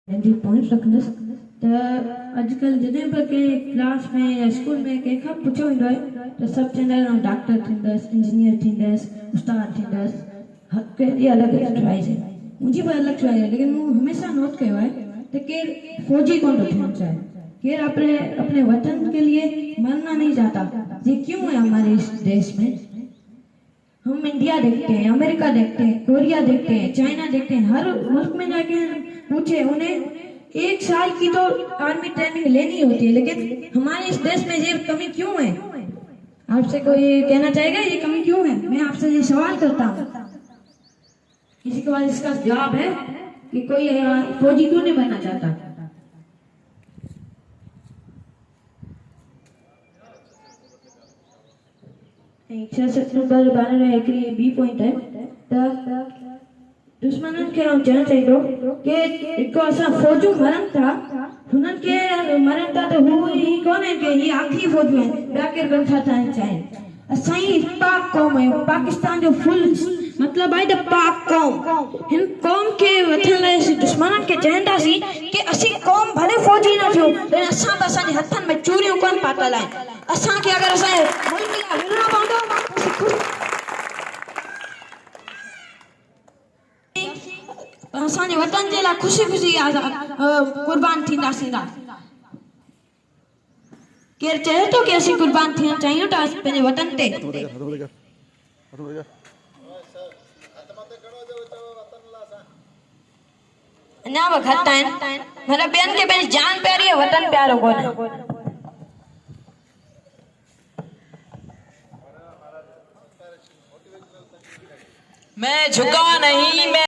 जी point रखंदसि त अॼुकल्ह जॾहिं बि कंहिं क्लास में या स्कूल में कंहिंखां पुछियो वेंदो आहे त सभु चवंदा आहिनि आउं डॉक्टर थींदसि, इंजीनियर थींदसि, उस्ताद थींदसि, हर कंहिंजी अलॻि चॉइस आहे। मुंहिंजी बि अलॻि चॉइस है, लेकिन मूं हमेशा नोट कयो है कि केर फौजी कौन थियना चाहे, केर अपने अपने वतन के लिए मरना नहीं चाहता। ये क्यों है हमारे इस देश में? हम इंडिया देखते हैं, अमेरिका देखते हैं, कोरिया देखते हैं, चाइना देखते हैं, हर मुल्क में जाके पूछे उन्हें 1 साल की तो आर्मी ट्रेनिंग लेनी होती है, लेकिन हमारे इस देश में ये कमी क्यों है? आपसे कोई कहना चाहेगा ये कमी क्यों है? मैं आपसे ये सवाल करता हूँ, किसी के पास इसका जवाब है कि कोई फौजी क्यों नहीं बनना चाहता? 6 सितंबर 92 हिकिड़ी बी पॉइंट है त दुश्मनन खे आउं चवणु चाहींदो कि हिकु असां फौजूं मरनि था, हुननि खे मरनि था त हू ही कोन्हे कि ही आख़िरी फौजूं आहिनि, ॿिया केर ॿिया था थियणु चाहिनि। असांजी पाक क़ौम आहे, पाकिस्तान जो फुल मतिलबु आहे त पाक क़ौम। हिन क़ौम खे वठण लाइ असीं दुश्मननि खे चवंदासीं कि असीं क़ौम भले फौजी न थियूं, लेकिन असां त असांजे हथनि में चूड़ियूं कोन पातल आहिनि। असांखे अगरि असांजे मुल्क लाइ विढ़णो पवंदो, असांजे वतन जे लाइ ख़ुशी ख़ुशी कुर्बान थींदासीं। केर चए थो कि असीं कुर्बान थियणु चाहियूं था पंहिंजे वतन ते? अञा बि घटि आहिनि, मतिलबु ॿियनि खे पंहिंजी जान प्यारी आहे, वतन प्यारो कोन्हे। मैं झुका नहीं, मैं